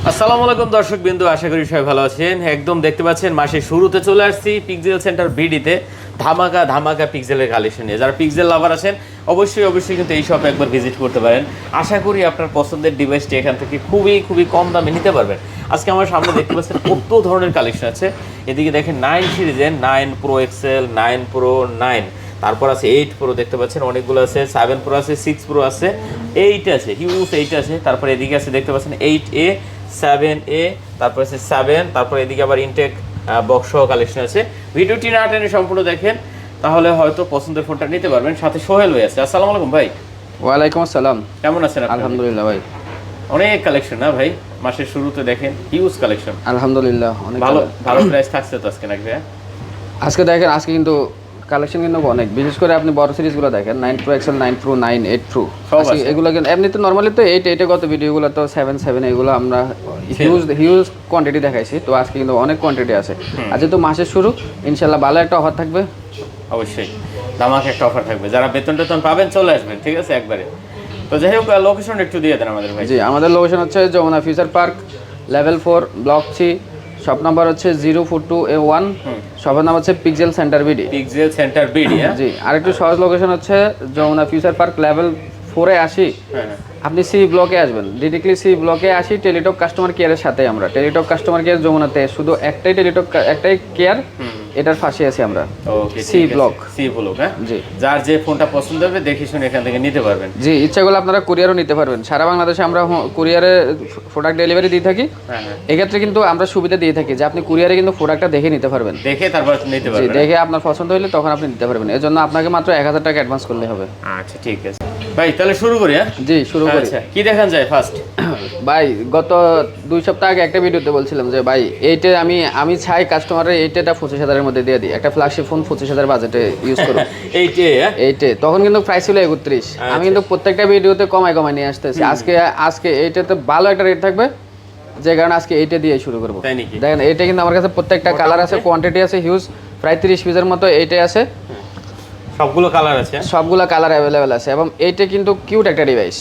আসসালামু আলাইকুম দর্শক বিন্দু, আশা করি সবাই ভালো আছেন। একদম দেখতে পাচ্ছেন মাসের শুরুতে চলে আসছি পিক্সেল সেন্টার বিডিতে ধামাকা ধামাকা পিক্সেলের কালেকশন নিয়ে। যারা পিক্সেল লাভার আছেন অবশ্যই কিন্তু এই শপে একবার ভিজিট করতে পারেন। আশা করি আপনার পছন্দের ডিভাইসটি এখান থেকে খুবই কম দামে নিতে পারবেন। আজকে আমার সামনে দেখতে পাচ্ছেন কত ধরনের কালেকশন আছে। এদিকে দেখেন 9 সিরিজের 9 প্রো এক্সেল, 9 প্রো 9, তারপর আছে 8 প্রো দেখতে পাচ্ছেন, অনেকগুলো আছে, 7 প্রো আছে, 6 প্রো আছে, 8 আছে, হিউজ 8 আছে। তারপর এদিকে আছে দেখতে পাচ্ছেন 8A, 7A, তারপর আছে 7, তারপর এদিকে আবার ইনটেক বক্স সহ কালেকশন আছে। ভিডিওটি না টেনে সম্পূর্ণ দেখেন, তাহলে হয়তো পছন্দের ফোনটা নিতে পারবেন। সাথে সোহেল ভাই আছে। আসসালামু আলাইকুম ভাই। ওয়ালাইকুম আসসালাম। কেমন আছেন আপনি? আলহামদুলিল্লাহ ভাই। অনেক কালেকশন না ভাই, মাসের শুরুতে দেখেন হিউজ কালেকশন। আলহামদুলিল্লাহ অনেক ভালো প্রাইস থাকছে তো আজকে নাকি ভাই? আজকে দেখেন, আজকে কিন্তু কালেকশন কিন্তু অনেক, বিশেষ করে আপনি বড় সিরিজগুলো দেখেন 9 প্রো এক্সেল, 9 প্রো, 9, 8 প্রো, এগুলো কিন্তু এমনিতে নর্মালি তো 8 গত ভিডিওগুলো তো 7 এগুলো আমরা হিউজ কোয়ান্টিটি দেখাইছি। তো আজকে কিন্তু অনেক কোয়ান্টিটি আছে। আজকে তো মাসের শুরু, ইনশাল্লাহ ভালো একটা অফার থাকবে। অবশ্যই ধামাকা একটা অফার থাকবে, যারা বেতন টেতন পাবেন চলে আসবেন, ঠিক আছে একবারে। তো যাই হোক, লোকেশন একটু দিয়ে দেন আমাদের ভাই। জি, আমাদের লোকেশন হচ্ছে Jamuna future park, level 4, block 3, shop number হচ্ছে 042A1, শপের নাম হচ্ছে pixel centre BD. Pixel centre BD, জি। আরেকটু সহজ লোকেশন হচ্ছে যমুনা ফিউচার পার্ক, লেভেল 4-এ আসি, আপনি সি ব্লকে আসবেন, ডিরেক্টলি সি ব্লকে আসি, টেলিটক কাস্টমার কেয়ারের সাথে আমরা। টেলিটক কাস্টমার কেয়ার যমুনাতে শুধু একটাই টেলিটক, একটাই কেয়ার, এটার পাশে আছি আমরা। ওকে, সি ব্লক। সি ব্লক, হ্যাঁ জি। যার যে ফোনটা পছন্দ হবে দেখে শুনে এখান থেকে নিতে পারবেন। জি, ইচ্ছা করলে আপনারা কুরিয়ারও নিতে পারবেন। সারা বাংলাদেশে আমরা কুরিয়ারে প্রোডাক্ট ডেলিভারি দিয়ে থাকি। এক্ষেত্রে কিন্তু আমরা সুবিধা দিয়ে থাকি যে আপনি কুরিয়ারে কিন্তু প্রোডাক্টটা দেখে নিতে পারবেন, দেখে তারপর নিতে পারবেন। জি, দেখে আপনার পছন্দ হলে তখন আপনি নিতে পারবেন। এর জন্য আপনাকে মাত্র 1000 টাকা অ্যাডভান্স করলে হবে। আচ্ছা ঠিক আছে ভাই, তাহলে শুরু করি। হ্যাঁ জি, শুরু করি। আচ্ছা, কি দেখান যায় ফার্স্ট? ভাই, গত 2 সপ্তাহ আগে একটা ভিডিওতে বলছিলাম যে ভাই এইটা আমি চাই কাস্টমারের এইটা 25,000-এর মধ্যে দিয়ে দিই, একটা ফ্ল্যাগশিপ ফোন 25,000 বাজেটে ইউজ করুন। এইটে তখন কিন্তু প্রাইস ছিল 31। আমি কিন্তু প্রত্যেকটা ভিডিওতে কমাই নিয়ে আসতেছি। আজকে এইটাতে ভালো একটা রেট থাকবে, যে কারণে আজকে এইটা দিয়ে শুরু করবো। দেখেন, এইটা কিন্তু আমার কাছে প্রত্যেকটা কালার আছে, কোয়ান্টিটি আছে হিউজ, প্রায় 30 পিসের মতো এইটাই আছে। সবগুলো কালার আছে, সবগুলো কালার অ্যাভেলেবেল আছে, এবং এইটা কিন্তু কিউট একটা ডিভাইস।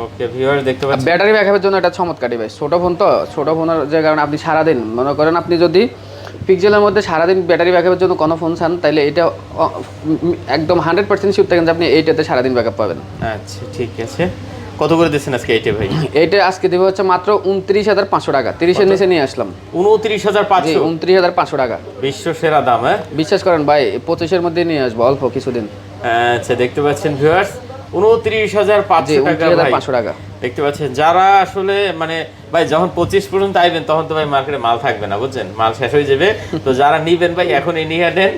ওকে ভিউয়ার দেখতে পাচ্ছেন, ব্যাটারি ব্যাকআপের জন্য এটা চমৎকার ডিভাইস। ছোট ফোন তো, ছোট ফোনের যে কারণে আপনি সারাদিন মনে করেন, আপনি যদি পিক্সেলের মধ্যে সারাদিন ব্যাটারি ব্যাকআপের জন্য কোনো ফোন চান, তাহলে এটা একদম 100% শিওর থাকেন যে আপনি এইটাতে সারাদিন ব্যাকআপ পাবেন। আচ্ছা ঠিক আছে, কত করে দিচ্ছেন আজকে এইটা ভাই? এইটা আজকে দেবো হচ্ছে মাত্র 29,500 টাকা। 30-এর নিচে নিয়ে আসলাম। 29,500? 29,500 টাকা বিশ্ব সেরা দাম। হ্যাঁ, বিশ্বাস করেন ভাই, 25-এর মধ্যে নিয়ে আসবো অল্প কিছুদিন। আচ্ছা দেখতে পাচ্ছেন ভিউয়ার্স, 29,500 টাকা। দেখতে পাচ্ছেন, যারা আসলে মানে ভাই যখন 25 পর্যন্ত আইবেন তখন তো ভাই মার্কেটে মাল থাকবে না, বুঝছেন, মাল শেষ হয়ে যাবে। তো যারা নিবেন ভাই এখন এই নিয়ে নেন,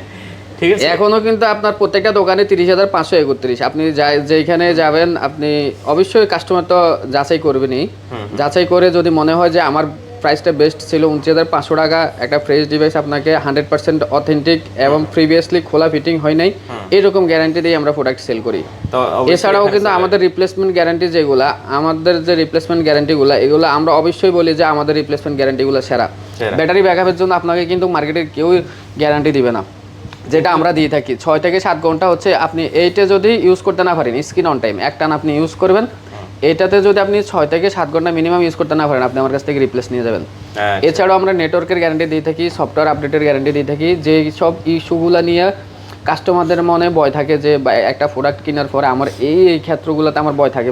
ঠিক আছে। এখনো কিন্তু আপনার প্রত্যেকটা দোকানে 30,531। আপনি যেখানে যাবেন, আপনি অবশ্যই কাস্টমার তো যাচাই করবেনই। যাচাই করে যদি মনে হয় যে আমার প্রাইসটা বেস্ট ছিল, 29,500 টাকা, একটা ফ্রেশ ডিভাইস আপনাকে 100% অথেন্টিক এবং প্রিভিয়াসলি খোলা ফিটিং হয় নাই, এরকম গ্যারান্টি দিয়ে আমরা প্রোডাক্ট সেল করি। এছাড়াও কিন্তু আমাদের রিপ্লেসমেন্ট গ্যারান্টি যেগুলা, আমাদের যে রিপ্লেসমেন্ট গ্যারান্টিগুলো, এগুলো আমরা অবশ্যই বলি যে আমাদের রিপ্লেসমেন্ট গ্যারান্টিগুলো সেরা। ব্যাটারি ব্যাকআপের জন্য আপনাকে কিন্তু মার্কেটের কেউ গ্যারান্টি দিবে না, যেটা আমরা দিয়ে থাকি। 6 থেকে 7 ঘন্টা হচ্ছে আপনি এইটা যদি ইউজ করতে না পারেন, স্ক্রিন অন টাইম একটানা আপনি ইউজ করবেন, এটাতে যদি আপনি 6 থেকে 7 ঘন্টা মিনিমাম ইউজ করতে না পারেন, আপনি আমার কাছ থেকে রিপ্লেস নিয়ে যাবেন। এছাড়াও আমরা নেটওয়ার্কের গ্যারান্টি দিয়ে থাকি, সফটওয়্যার আপডেটের গ্যারান্টি দিয়ে থাকি। যে সব ইস্যুগুলো নিয়ে কাস্টমারদের মনে ভয় থাকে যে একটা প্রোডাক্ট কেনার পরে আমার এই ক্ষেত্রগুলোতে আমার ভয় থাকে,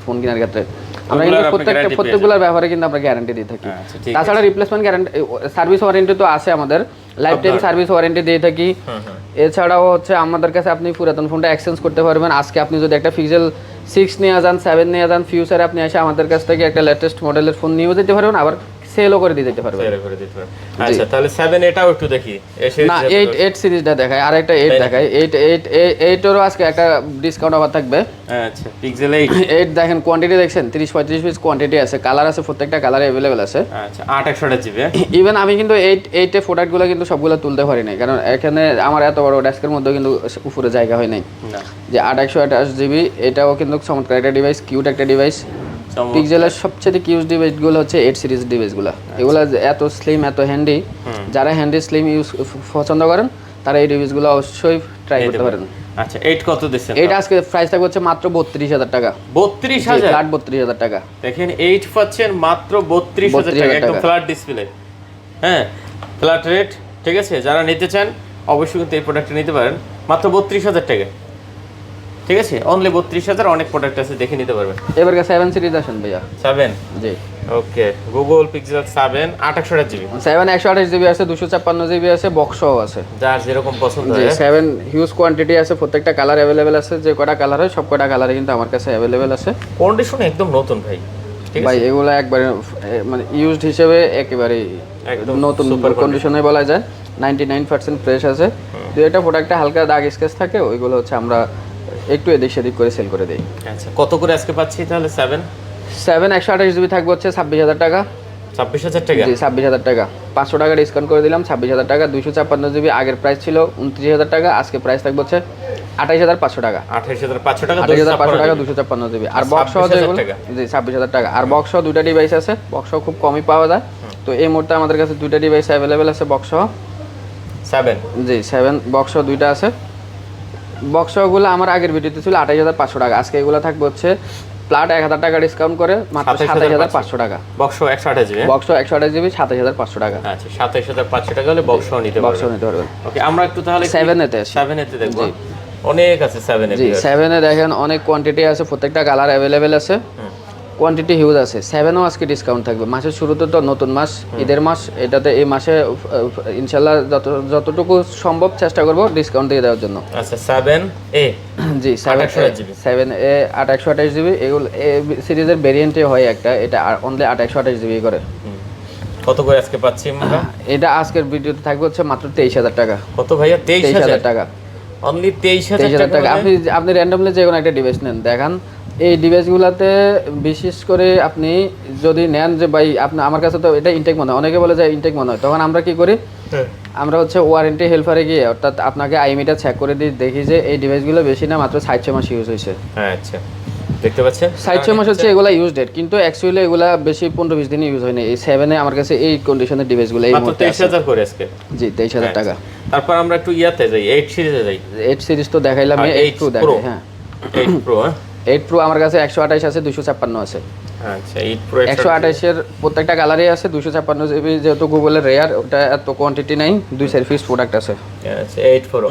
ফোন কেনার ক্ষেত্রে, আমরা কিন্তু প্রত্যেকগুলোর ব্যাপারে কিন্তু আমরা গ্যারান্টি দিয়ে থাকি। তাছাড়া রিপ্লেসমেন্ট গ্যারান্টি, সার্ভিস ওয়ারেন্টি তো আছে আমাদের, লাইফ টাইম সার্ভিস ওয়ারেন্টি দিয়ে থাকি। এছাড়াও হচ্ছে আমাদের কাছে আপনি পুরাতন ফোনটা এক্সচেঞ্জ করতে পারবেন। আজকে আপনি যদি একটা পিক্সেল 6 নিয়ে যান, 7 নিয়ে যান, ফিউচারে আপনি এসে আমাদের কাছ থেকে একটা লেটেস্ট মডেলের ফোন নিয়েও যেতে পারবেন, আবার সেলও করে দিয়ে যেতে পারবেন। আচ্ছা তাহলে 7 এটাও একটু দেখি। না, 8 সিরিজটা দেখায়, আর একটা 8 দেখায়। 8 আজকে একটা ডিসকাউন্ট অফার থাকবে। আচ্ছা পিক্সেল 8 দেখেন, কোয়ান্টিটি দেখছেন 30-35 পিস কোয়ান্টিটি আছে, কালার আছে, প্রত্যেকটা কালারে अवेलेबल আছে। আচ্ছা 8 জিবি। ইভেন আমি কিন্তু 8 প্রোডাক্টগুলো কিন্তু সবগুলো তুলতে পারি নাই, কারণ এখানে আমার এত বড় ডেস্কের মধ্যে কিন্তু উপরে জায়গা হয় নাই। যে 8 জিবি, এটাও কিন্তু চমৎকার একটা ডিভাইস, কিউট একটা ডিভাইস। পিক্সেলের সবচেয়ে কিউজ ডিভাইসগুলো হচ্ছে 8 সিরিজ ডিভাইসগুলো। এগুলো এত স্লিম, এত হ্যান্ডি, যারা হ্যান্ডি স্লিম ইউজ পছন্দ করেন তারা এই ডিভাইসগুলো অবশ্যই ট্রাই করতে পারেন। আচ্ছা 8 কত দিচ্ছেন? এটা আজকে প্রাইস থাকবে হচ্ছে মাত্র 32,000 টাকা। 32,000 ফ্ল্যাট 32,000 টাকা। দেখেন 8 পাচ্ছেন মাত্র 32,000 টাকা, একদম ফ্ল্যাট ডিসপ্লে। হ্যাঁ, ফ্ল্যাট রেট, ঠিক আছে। যারা নিতে চান অবশ্যই কিন্তু এই প্রোডাক্টটা নিতে পারেন মাত্র 32,000 টাকা, ঠিক আছে। অনলি 32,000, অনেক প্রোডাক্ট আছে, দেখে নিতে পারবেন। এবার 7 সিরিজ আসেন ভাইয়া। 7, জি okay. Google Pixel 7 828 GB. 7 128 GB আছে, 256 জিবি আছে, বক্সও আছে, যার যেরকম পছন্দ জি। হয়। 7 হিউজ কোয়ান্টিটি আছে, প্রত্যেকটা কালার অ্যাভেলেবেল আছে, যে কটা কালার হয় সব কটা কালারে কিন্তু আমার কাছে অ্যাভেলেবেল আছে। কন্ডিশন একদম নতুন ভাই, ঠিক আছে ভাই এগুলো একবারে মানে ইউজড হিসেবে একেবারে একদম নতুন super কন্ডিশনে বলা যায়, 99% ফ্রেশ আছে। তো এটা প্রোডাক্টটা হালকা দাগ স্কেচ থাকে, ওইগুলো হচ্ছে আমরা একটু এদিক সেদিক করে সেল করে দিই। আচ্ছা, কত করে আজকে পাচ্ছি তাহলে? 7 128 জিবি থাকবে হচ্ছে 26,000 টাকা। 26,000 টাকা? জি 26,000 টাকা, 500 টাকা ডিসকাউন্ট করে দিলাম, 26,000 টাকা। 256 জিবি আগের প্রাইস ছিল 29,000 টাকা, আজকে প্রাইস থাকবে হচ্ছে 28,500 টাকা। 28,500 টাকা, 28,500 টাকা 256 জিবি। আর বক্স সহ যেগুলো, জি 26,000 টাকা। আর বক্স সহ দুইটা ডিভাইস আছে, বক্স সহ খুব কমই পাওয়া যায়। তো এই মুহূর্তে আমাদের কাছে দুইটা ডিভাইস অ্যাভেলেবেল আছে বক্স সহ। 7, জি 7 বক্স সহ দুইটা আছে। বক্স সহগুলো আমার আগের ভিডিওতে ছিল 28,500 টাকা, আজকে এগুলো থাকবে হচ্ছে প্লাট 1,000 টাকা ডিসকাউন্ট করে মাত্র 27,500 টাকা। বক্স 128 জিবি, বক্স 128 জিবি 27,500 টাকা। আচ্ছা 27,500 টাকা হলে বক্স নিতে বক্স পারবেন। নিতে পারবেন। ওকে, আমরা একটু তাহলে 7 এতে আসি। 7 এতে দেখব। অনেক আছে 7 এ। জি 7 এ দেখেন অনেক কোয়ান্টিটি আছে, প্রত্যেকটা কালার অ্যাভেলেবেল আছে, কোয়ান্টিটি হিউজ আছে। 7ও আজকে ডিসকাউন্ট থাকবে। মাসের শুরুতে তো নতুন মাস, ঈদের মাস, এটাতে এই মাসে ইনশাল্লাহ যতটুকু সম্ভব চেষ্টা করব ডিসকাউন্ট দিয়ে দেওয়ার জন্য। আচ্ছা 7 এ, জি 7 এ 828 জিবি, এগুলো সিরিজের ভেরিয়েন্টে হয় একটা, এটা অনলি 828 জিবি করে। কত করে আজকে পাচ্ছি আমরা? এটা আজকের ভিডিওতে থাকবে হচ্ছে মাত্র 23,000 টাকা। কত ভাইয়া? 23,000 টাকা, অনলি 23,000 টাকা। আপনি র্যান্ডমলি যে কোনো একটা ডিভাইস নেন, দেখান এই ডিভাইসগুলোতে বিশেষ করে আপনি যদি নেন যে ভাই আপনি আমার কাছে তো এটা ইনটেক মনে হয়, অনেকে বলে যে ইনটেক মনে হয়, তখন আমরা কি করি, আমরা হচ্ছে ওয়ারেন্টি হেল্পারে গিয়ে অর্থাৎ আপনাকে আইমিটা চেক করে দিই, দেখি যে এই ডিভাইসগুলো বেশি না মাত্র 6 মাস ইউজ হয়েছে। হ্যাঁ আচ্ছা, দেখতে পাচ্ছেন 6 মাস হচ্ছে এগুলা ইউজ ডেট, কিন্তু অ্যাকচুয়ালি এগুলা বেশি 15-20 দিন ইউজ হয়নি। এই 7 এ আমার কাছে এই কন্ডিশনের ডিভাইসগুলো এই মাত্র 23,000 করে আজকে। জি 23,000 টাকা। তারপর আমরা একটু ইয়াতে যাই, 8 সিরিজে যাই। 8 সিরিজ তো দেখাইলাম, 8 প্রো দেখাই। হ্যাঁ 8 প্রো, 8 প্রো আমার কাছে 128 আছে, 256 আছে। আচ্ছা 8 প্রো 128 এর প্রত্যেকটা কালারই আছে, 256 জিবি যেহেতু গুগলের রেয়ার, ওটা এত কোয়ান্টিটি নাই, 2 সার্ভিস প্রোডাক্ট আছে। আচ্ছা 8 প্রো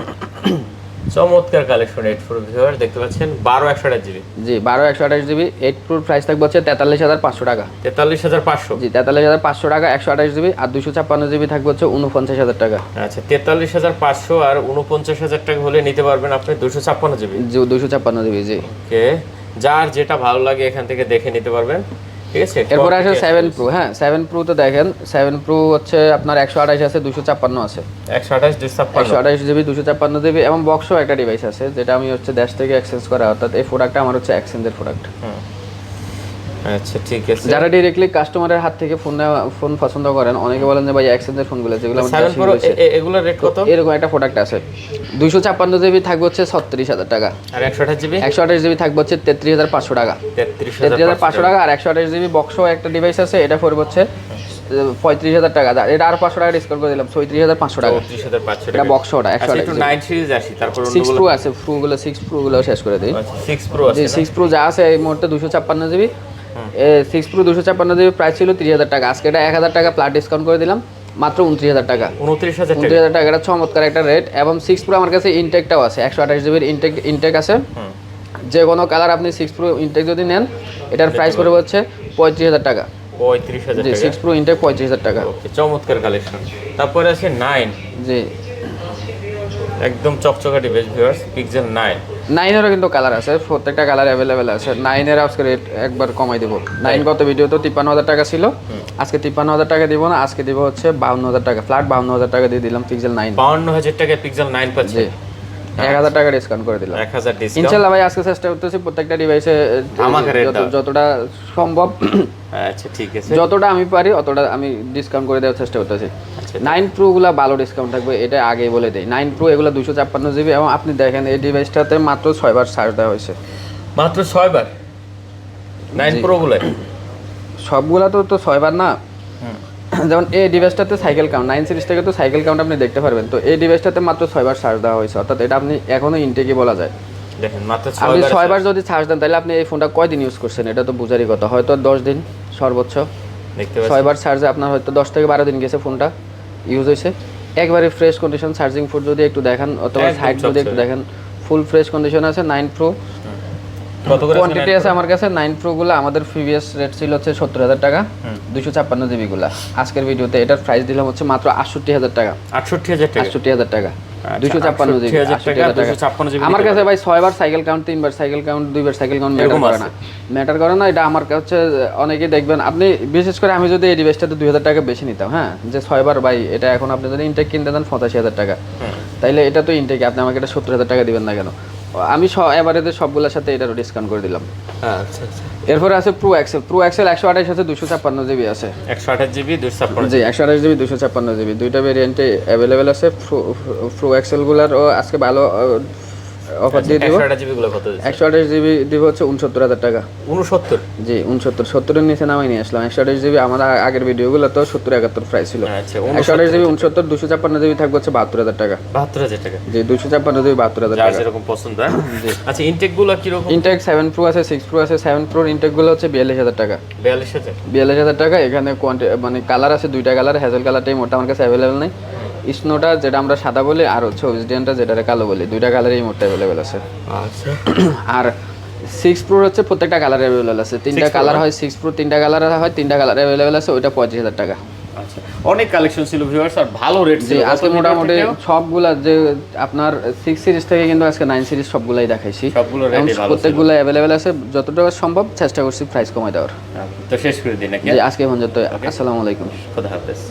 চমৎকার কালেকশন। 8 প্রো ভিউয়ার দেখতে পাচ্ছেন 12 128 জিবি। জি 12 128 জিবি 8 প্রোর প্রাইস থাকবে হচ্ছে 43,500 টাকা। 43,500? জি 43,500 টাকা 128 জিবি। আর 256 জিবি থাকবে হচ্ছে 49,000 টাকা। আচ্ছা 43,500 আর 49,000 টাকা হলে নিতে পারবেন আপনি 256 জিবি। জি 256 জিবি। জি ওকে, যার যেটা ভালো লাগে এখান থেকে দেখে নিতে পারবেন, ঠিক আছে। এরপর আছে 7 প্রো। হ্যাঁ 7 প্রো তো দেখেন, 7 প্রো হচ্ছে আপনার 128 আছে, 256 আছে। 128 256, 128 জিবি 256 জিবি এবং বক্সও একটা ডিভাইস আছে, যেটা আমি হচ্ছে দেশ থেকে এক্সচেঞ্জ করা, অর্থাৎ এই প্রোডাক্টটা আমার হচ্ছে এক্সচেঞ্জের প্রোডাক্ট। আচ্ছা ঠিক আছে। যারা ডাইরেক্টলি কাস্টমারের হাত থেকে ফোন পছন্দ করেন, অনেকে বলেন যে ভাই এক্সচেঞ্জের ফোনগুলো যেগুলো আমাদের 7 প্রো এগুলোর রেট কত? এরকম একটা প্রোডাক্ট আছে, 256 জিবি থাকবে হচ্ছে 36,000 টাকা। আর 128 জিবি? 128 জিবি থাকবে হচ্ছে 33,500 টাকা। 33,500 টাকা। আর 128 জিবি বক্সও একটা ডিভাইস আছে, এটা পড়বে হচ্ছে 35,000 টাকা। এটা আর 500 টাকা ডিসকাউন্ট করে দিলাম, 36,500 টাকা। 36,500 টাকা এটা বক্স ওটা 128 একটু 9 সিরিজ আসি, তারপর 6 প্রো আছে, প্রোগুলো 6 প্রোগুলো শেষ করে দেই। 6 প্রো আছে, জি 6 প্রো যা আছে এই মুহূর্তে 256 জিবি। 6 প্রো 256 জিবি প্রাইস ছিল 30,000 টাকা, আজকে এটা 1,000 টাকা প্লাস ডিসকাউন্ট করে দিলাম মাত্র 29,000 টাকা। 29,000 টাকা, এটা চমৎকার একটা রেট। এবং 6 প্রো আমার কাছে ইনটেকটাও আছে, 128 জিবির ইনটেক আছে। যে কোনো কালার আপনি 6 প্রো ইনটেক যদি নেন, এটার প্রাইস পড়বে হচ্ছে 35,000 টাকা। 35,000 জি টাকা 6 প্রো ইনটেক 35,000 টাকা। ওকে, চমৎকার কালেকশন। তারপরে আছে 9। জি একদম চকচকা ডিভাইস ভিউয়ার্স, পিক্সেল 9। 9 এরও কিন্তু কালার আছে, প্রত্যেকটা কালার অ্যাভেলেবেল আছে। 9 এর আজকে রেট একবার কমাই দেব। 9 গত ভিডিও তো 53,000 টাকা ছিল, আজকে 53,000 টাকা দিব না, আজকে দিব হচ্ছে 52,000 টাকা, ফ্ল্যাট 52,000 টাকা দিয়ে দিলাম পিক্সেল 9। 52,000 টাকা পিক্সেল 9 পাচ্ছে। জি 1,000 টাকা ডিসকাউন্ট করে দিলাম। 1,000 ডিসকাউন্ট ইনশাআল্লাহ ভাই, আজকে চেষ্টা করতেছি প্রত্যেকটা ডিভাইসে যতটা সম্ভব, আচ্ছা ঠিক আছে, যতটা আমি পারি অতটা আমি ডিসকাউন্ট করে দেওয়ার চেষ্টা করতেছি। 9 প্রো গুলা ভালো ডিসকাউন্ট থাকবে, এটা আগে বলে দেই। 9 প্রো এগুলো 256 জিবি এবং আপনি দেখেন এই ডিভাইসটাতে মাত্র 6 বার চার্জ দেওয়া হয়েছে। মাত্র 6 বার 9 প্রো গুলো? সবগুলা তো 6 বার না, যেমন এই ডিভাইসটাতে সাইকেল কাউন্ট 9 সিরিজ থেকে তো সাইকেল কাউন্ট আপনি দেখতে পারবেন। তো এই ডিভাইসটাতে মাত্র 6 বার চার্জ দেওয়া হয়েছে, অর্থাৎ এটা আপনি এখনো ইনটেকই বলা যায়। দেখেন মাত্র আপনি 6 6 বার যদি চার্জ দেন তাহলে আপনি এই ফোনটা কয়দিন ইউজ করছেন এটা তো বুঝারই কথা, হয়তো 10 দিন সর্বোচ্চ। দেখতে 6 বার চার্জে আপনার হয়তো 10 থেকে 12 দিন গেছে ফোনটা ইউজ হয়েছে। একবারে ফ্রেশ কন্ডিশন, চার্জিং ফুড যদি একটু দেখেন অথবা একদম সাইড যদি একটু দেখেন, ফুল ফ্রেশ কন্ডিশন আছে। 9 প্রো কত করে কোয়ান্টিটি আছে আমার কাছে। 9 প্রো গুলো আমাদের প্রিভিয়াস রেট ছিল হচ্ছে 70,000 টাকা, 256 জিবি গুলা। আজকের ভিডিওতে এটার প্রাইস দিলাম হচ্ছে মাত্র 68,000 টাকা। 68,000 টাকা, 68,000 টাকা, আচ্ছা, 256 জিবি, 68,000 টাকা, 256 জিবি। আমার কাছে ভাই 6 বার সাইকেল কাউন্ট, 3 বার সাইকেল কাউন্ট, 2 বার সাইকেল কাউন্ট ম্যাটার করে না, ম্যাটার করে না। এটা আমার কাছে অনেকেই দেখবেন আপনি, বিশেষ করে আমি যদি এই ডিভাইসটাতে 2,000 টাকা বেশি নিতাম, হ্যাঁ, যে 6 বার ভাই এটা এখন আপনি যদি ইনটেক কিনতে দেন 85,000 টাকা, তাইলে এটা তো ইনটেক, আপনি আমাকে এটা 70,000 টাকা দিবেন না কেন? আমি এবারেতে সবগুলোর সাথে এটারও ডিসকাউন্ট করে দিলাম। আচ্ছা আচ্ছা। এরপরে আছে প্রো এক্সেল। প্রো এক্সেল 128 আছে, 256 জিবি আছে। 128 জিবি 256 জি, 128 জিবি 256 জিবি, দুইটা ভেরিয়েন্টে অ্যাভেলেবেল আছে। প্রো এক্সেলগুলোর আজকে ভালো অফার দিয়ে দিব। 128 জিবি গুলো কত দিচ্ছে? 128 জিবি দিব হচ্ছে 69,000 টাকা। 69? জি 69, 70 এর নিচে নামাই নিয়ে আসলাম। 128 জিবি আমার আগের ভিডিওগুলো তো 70-71 প্রাইস ছিল। আচ্ছা, 128 জিবি 69, 256 জিবি থাকবে হচ্ছে 72,000 টাকা। 72,000 টাকা। জি 256 জিবি 72,000 যার টাকা। যেরকম পছন্দ। আচ্ছা, ইনটেক গুলো কি রকম? ইনটেক 7 প্রো আছে, 6 প্রো আছে। 7 প্রোর ইনটেক গুলো হচ্ছে 42,000 টাকা। 42,000? 42,000 টাকা। এখানে মানে কালার আছে দুইটা কালার, হ্যাজেল কালারটাই মোটা আমার কাছে অ্যাভেলেবেল নেই। স্নোটা যেটা আমরা সাদা বলি, আর হচ্ছে অবসিডিয়ানটা যেটা কালো বলি, দুইটা কালারই মোটা অ্যাভেলেবেল আছে। আচ্ছা। আর 6 প্রো হচ্ছে প্রত্যেকটা কালার অ্যাভেলেবেল আছে। 3টা কালার হয় 6 প্রো, 3টা কালার হয়, 3টা কালার অ্যাভেলেবেল আছে। ওইটা 35,000 টাকা। আচ্ছা, অনেক কালেকশন ছিল ভিউয়ার্স, আর ভালো রেট ছিল। আজকে মোটামুটি সবগুলা যে আপনার 6 সিরিজ থেকে কিন্তু আজকে 9 সিরিজ সবগুলাই দেখাইছি, সবগুলো রেটই ভালো ছিল। প্রত্যেকগুলো অ্যাভেলেবেল আছে। যতটা সম্ভব চেষ্টা করছি প্রাইস কমাই দেওয়ার। তো শেষ করে দিন নাকি? জি, আজকে পর্যন্ত। আসসালামু আলাইকুম। খোদা হাফেজ।